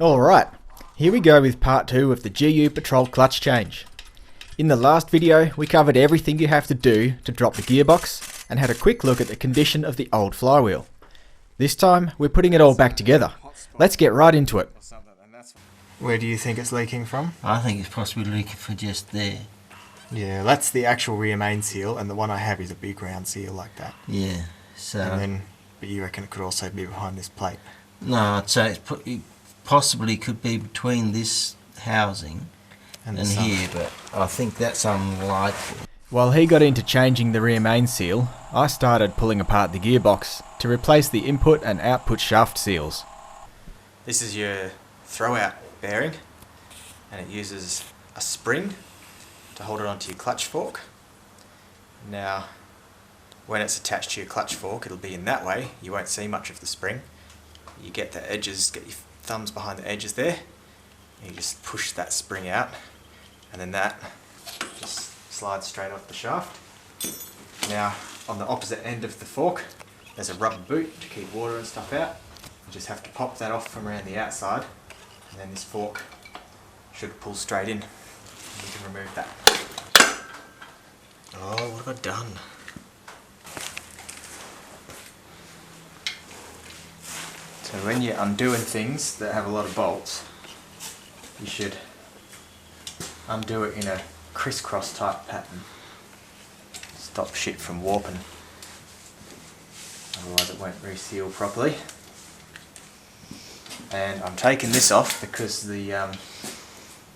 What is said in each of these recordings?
Alright, here we go with part 2 of the GU Patrol clutch change. In the last video we covered everything you have to do to drop the gearbox and had a quick look at the condition of the old flywheel. This time we're putting it all back together. Let's get right into it. Where do you think it's leaking from? I think it's possibly leaking from just there. Yeah, that's the actual rear main seal, and the one I have is a big round seal like that. Yeah, so... And then, but you reckon it could also be behind this plate? No, I'd say it possibly could be between this housing and here, but I think that's unlikely. While he got into changing the rear main seal, I started pulling apart the gearbox to replace the input and output shaft seals. This is your throwout bearing, and it uses a spring to hold it onto your clutch fork. Now, when it's attached to your clutch fork, it'll be in that way. You won't see much of the spring. You get the edges, get your thumbs behind the edges there. You just push that spring out, and then that just slides straight off the shaft. Now, on the opposite end of the fork, there's a rubber boot to keep water and stuff out. You just have to pop that off from around the outside, and then this fork should pull straight in. You can remove that. Oh, what have I done? So when you're undoing things that have a lot of bolts, you should undo it in a crisscross type pattern. Stop shit from warping. Otherwise it won't reseal properly. And I'm taking this off because the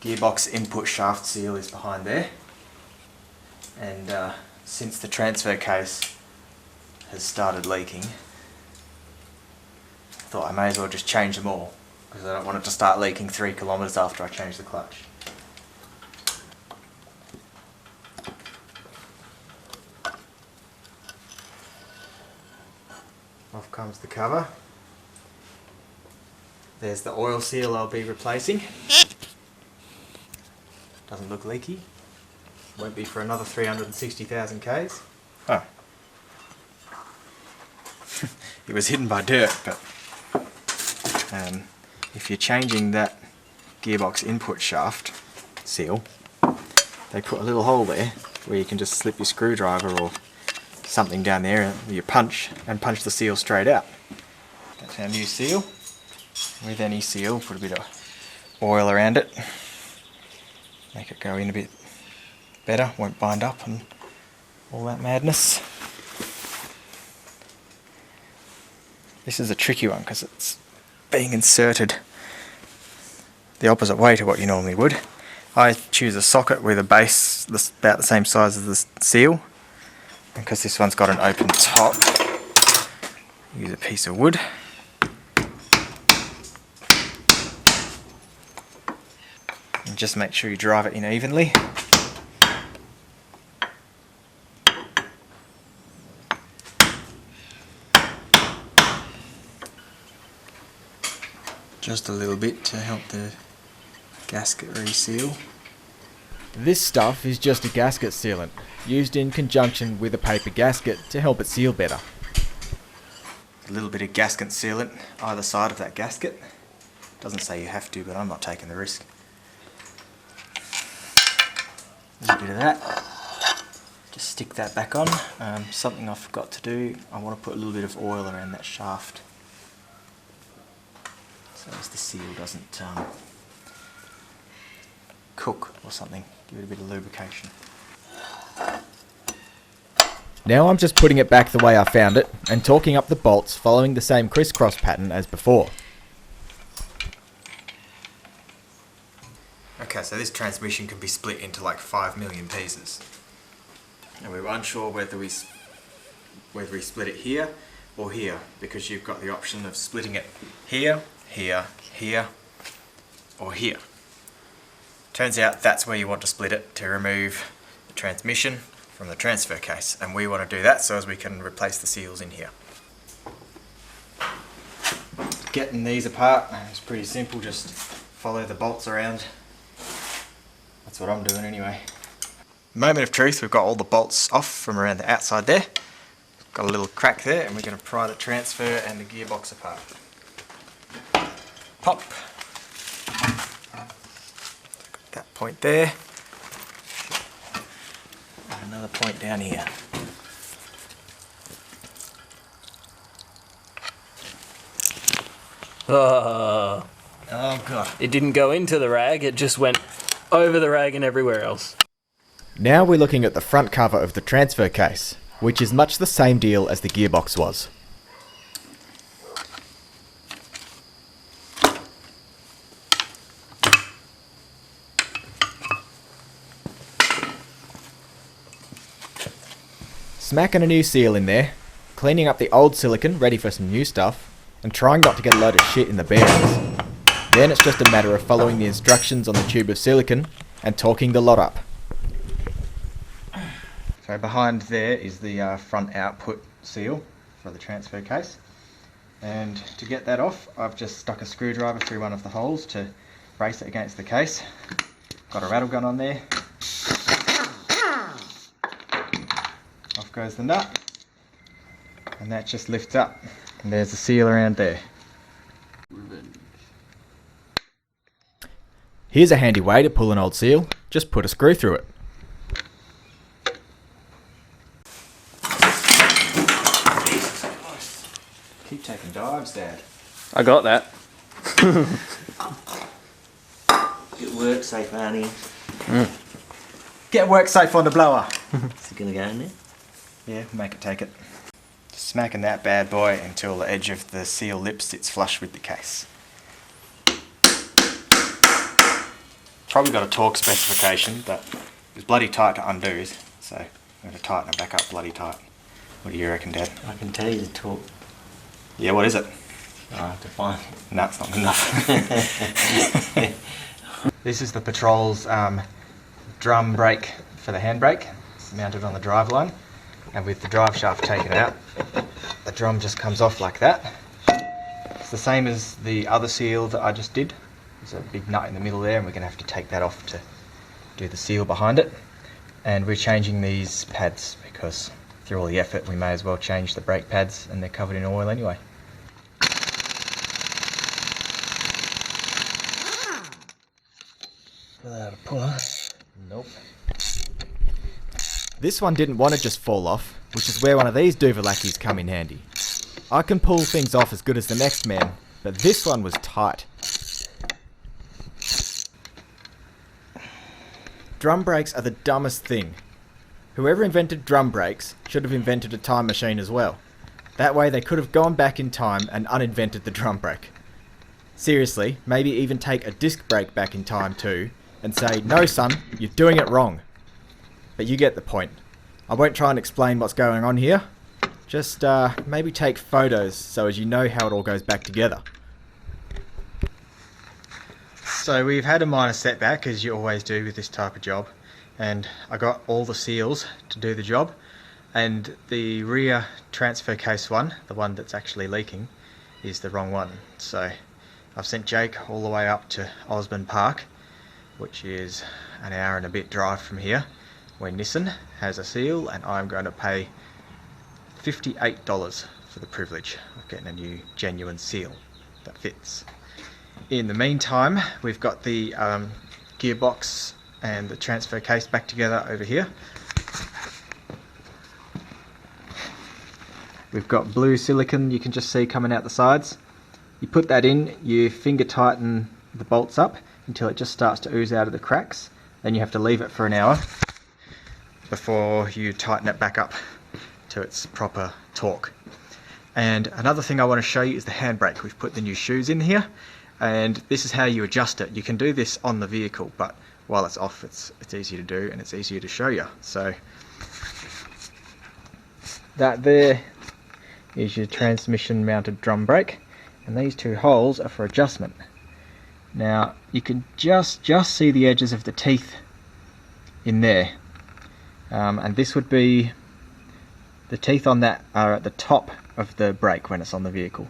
gearbox input shaft seal is behind there, and since the transfer case has started leaking, I thought I may as well just change them all, because I don't want it to start leaking 3 kilometres after I change the clutch. Off comes the cover. There's the oil seal I'll be replacing. Doesn't look leaky. Won't be for another 360,000 Ks. Oh. It was hidden by dirt, but if you're changing that gearbox input shaft seal, they put a little hole there where you can just slip your screwdriver or something down there and you punch the seal straight out. That's our new seal. With any seal, put a bit of oil around it. Make it go in a bit better, won't bind up and all that madness. This is a tricky one because it's being inserted the opposite way to what you normally would. I choose a socket with a base that's about the same size as the seal. And because this one's got an open top, use a piece of wood. And just make sure you drive it in evenly. Just a little bit to help the gasket reseal. This stuff is just a gasket sealant, used in conjunction with a paper gasket to help it seal better. A little bit of gasket sealant either side of that gasket. Doesn't say you have to, but I'm not taking the risk. A little bit of that. Just stick that back on. Something I forgot to do, I want to put a little bit of oil around that shaft, so as the seal doesn't cook or something. Give it a bit of lubrication. Now I'm just putting it back the way I found it and torquing up the bolts following the same crisscross pattern as before. Okay, so this transmission can be split into like 5 million pieces. And we were unsure whether we split it here or here, because you've got the option of splitting it here, here, here, or here. Turns out that's where you want to split it, to remove the transmission from the transfer case, and we want to do that so as we can replace the seals in here. Getting these apart is pretty simple, just follow the bolts around. That's what I'm doing anyway. Moment of truth, we've got all the bolts off from around the outside there. Got a little crack there, and we're going to pry the transfer and the gearbox apart. Pop. Point there. And another point down here. Oh, Oh god. it didn't go into the rag, it just went over the rag and everywhere else. Now we're looking at the front cover of the transfer case, which is much the same deal as the gearbox was. Smacking a new seal in there, cleaning up the old silicone ready for some new stuff, and trying not to get a load of shit in the bearings. Then it's just a matter of following the instructions on the tube of silicone and torquing the lot up. So behind there is the front output seal for the transfer case, and to get that off I've just stuck a screwdriver through one of the holes to brace it against the case. Got a rattle gun on there. Off goes the nut, and that just lifts up, and there's the seal around there. Here's a handy way to pull an old seal, just put a screw through it. Keep taking dives, Dad. I got that. It works safe, Arnie. Get work safe on the blower. Is it gonna go in there? Yeah, make it take it. Smacking that bad boy until the edge of the seal lip sits flush with the case. Probably got a torque specification, but it's bloody tight to undo, so I'm going to tighten it back up bloody tight. What do you reckon, Dad? I can tell you the torque. Yeah, what is it? I have to find it. No, it's not good enough. This is the Patrol's drum brake for the handbrake, mounted on the drive line, and with the drive shaft taken out, the drum just comes off like that. It's the same as the other seal that I just did. There's a big nut in the middle there, and we're going to have to take that off to do the seal behind it. And we're changing these pads because through all the effort we may as well change the brake pads, and they're covered in oil anyway. Without a puller. Nope. This one didn't want to just fall off, which is where one of these doovalakis come in handy. I can pull things off as good as the next man, but this one was tight. Drum brakes are the dumbest thing. Whoever invented drum brakes should have invented a time machine as well. That way they could have gone back in time and uninvented the drum brake. Seriously, maybe even take a disc brake back in time too, and say, "No son, you're doing it wrong." But you get the point. I won't try and explain what's going on here. Just maybe take photos so as you know how it all goes back together. So we've had a minor setback, as you always do with this type of job, and I got all the seals to do the job, and the rear transfer case one, the one that's actually leaking, is the wrong one. So I've sent Jake all the way up to Osborne Park, which is an hour and a bit drive from here, where Nissan has a seal, and I'm going to pay $58 for the privilege of getting a new genuine seal that fits. In the meantime, we've got the gearbox and the transfer case back together over here. We've got blue silicone you can just see coming out the sides. You put that in, you finger tighten the bolts up until it just starts to ooze out of the cracks. Then you have to leave it for an hour before you tighten it back up to its proper torque. And another thing I want to show you is the handbrake. We've put the new shoes in here, and this is how you adjust it. You can do this on the vehicle, but while it's off, it's easy to do and it's easier to show you. So that there is your transmission mounted drum brake, and these two holes are for adjustment. Now you can just see the edges of the teeth in there, and this would be the teeth on that are at the top of the brake when it's on the vehicle.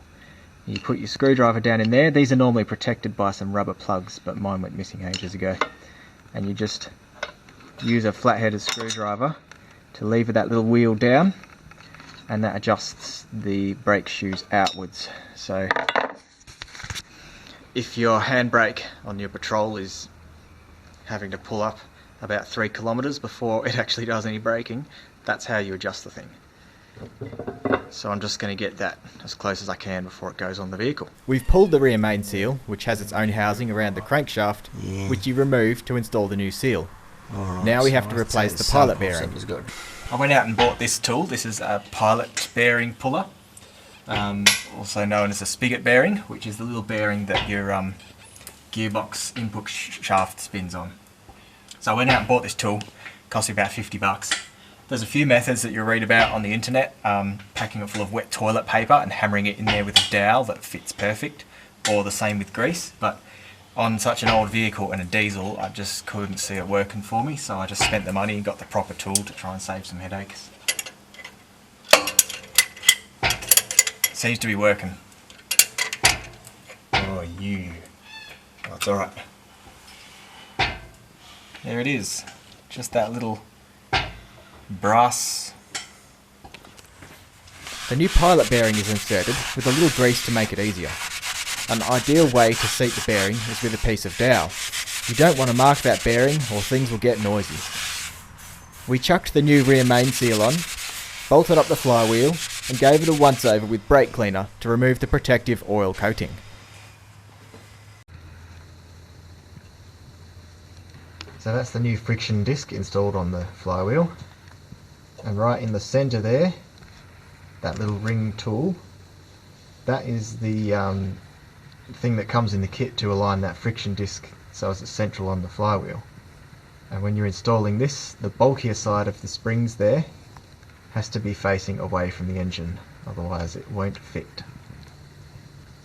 You put your screwdriver down in there. These are normally protected by some rubber plugs, but mine went missing ages ago. And you just use a flat-headed screwdriver to lever that little wheel down, and that adjusts the brake shoes outwards. So if your handbrake on your Patrol is having to pull up about 3 kilometres before it actually does any braking, that's how you adjust the thing. So I'm just going to get that as close as I can before it goes on the vehicle. We've pulled the rear main seal, which has its own housing around the crankshaft, which you remove to install the new seal. Alright, Now we so have to I'd replace say the pilot sample bearing. set's good. I went out and bought this tool. This is a pilot bearing puller, also known as a spigot bearing, which is the little bearing that your gearbox input shaft spins on. So I went out and bought this tool. It cost me about $50. There's a few methods that you'll read about on the internet, packing it full of wet toilet paper and hammering it in there with a dowel that fits perfect, or the same with grease, but on such an old vehicle and a diesel, I just couldn't see it working for me, so I just spent the money and got the proper tool to try and save some headaches. Seems to be working. Oh, it's alright. There it is. Just that little brass. The new pilot bearing is inserted with a little grease to make it easier. An ideal way to seat the bearing is with a piece of dowel. You don't want to mark that bearing or things will get noisy. We chucked the new rear main seal on, bolted up the flywheel and gave it a once over with brake cleaner to remove the protective oil coating. So that's the new friction disc installed on the flywheel. And right in the centre there, that little ring tool, that is the thing that comes in the kit to align that friction disc so as it's central on the flywheel. And when you're installing this, the bulkier side of the springs there has to be facing away from the engine, otherwise it won't fit.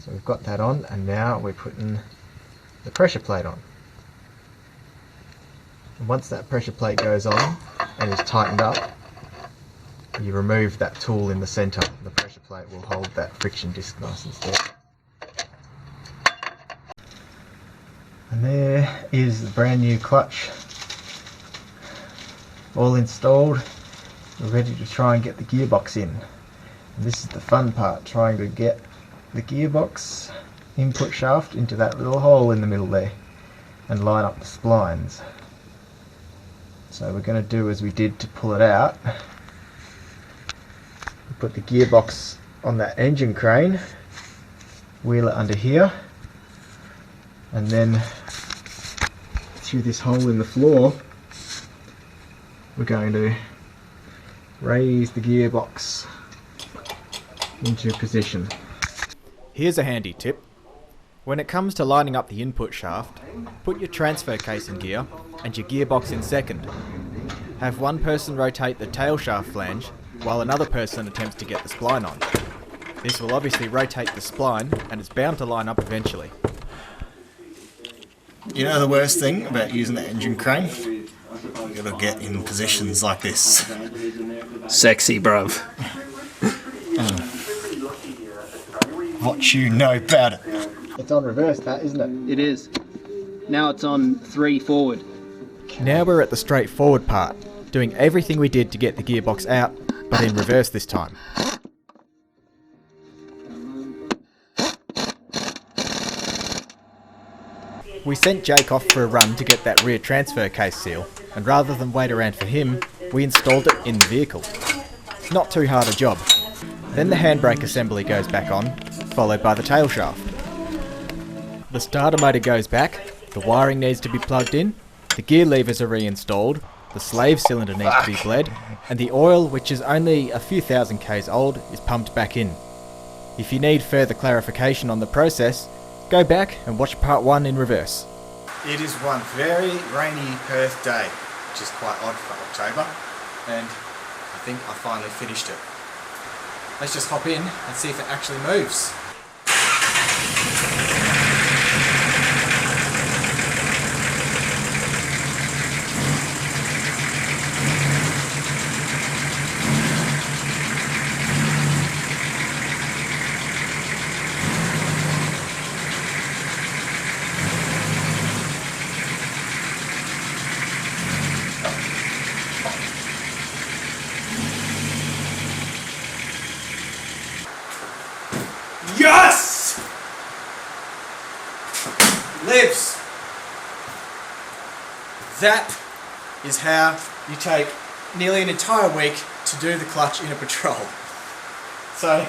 So we've got that on, and now we're putting the pressure plate on. And once that pressure plate goes on and is tightened up, you remove that tool in the centre. The pressure plate will hold that friction disc nice and steady. And there is the brand new clutch, all installed. We're ready to try and get the gearbox in. And this is the fun part, trying to get the gearbox input shaft into that little hole in the middle there and line up the splines. So we're going to do as we did to pull it out. Put the gearbox on that engine crane, wheel it under here, and then through this hole in the floor we're going to raise the gearbox into position. Here's a handy tip. When it comes to lining up the input shaft, put your transfer case in gear and your gearbox in second. Have one person rotate the tail shaft flange while another person attempts to get the spline on. This will obviously rotate the spline and it's bound to line up eventually. You know the worst thing about using the engine crane? You gotta get in positions like this. Sexy, bruv. What you know about it? It's on reverse, that, isn't it? It is. Now it's on 3 forward. Now we're at the straightforward part, doing everything we did to get the gearbox out, but in reverse this time. We sent Jake off for a run to get that rear transfer case seal, and rather than wait around for him, we installed it in the vehicle. Not too hard a job. Then the handbrake assembly goes back on, followed by the tail shaft. The starter motor goes back, the wiring needs to be plugged in, the gear levers are reinstalled, the slave cylinder needs to be bled, and the oil, which is only a few thousand k's old, is pumped back in. If you need further clarification on the process, go back and watch part 1 in reverse. It is one very rainy Perth day, which is quite odd for October, and I think I finally finished it. Let's just hop in and see if it actually moves. Yo! that is how you take nearly an entire week to do the clutch in a patrol. So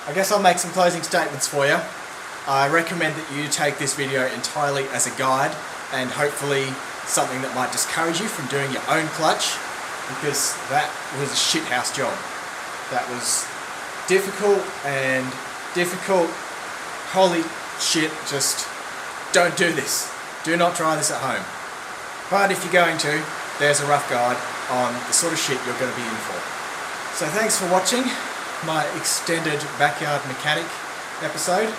I guess I'll make some closing statements for you. I recommend that you take this video entirely as a guide and hopefully something that might discourage you from doing your own clutch, because that was a shithouse job. That was difficult. Holy shit, just don't do this. Do not try this at home. But if you're going to, there's a rough guide on the sort of shit you're going to be in for. So thanks for watching my extended backyard mechanic episode.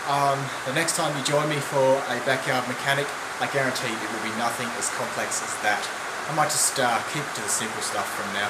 The next time you join me for a backyard mechanic, I guarantee it will be nothing as complex as that. I might just keep it to the simple stuff from now.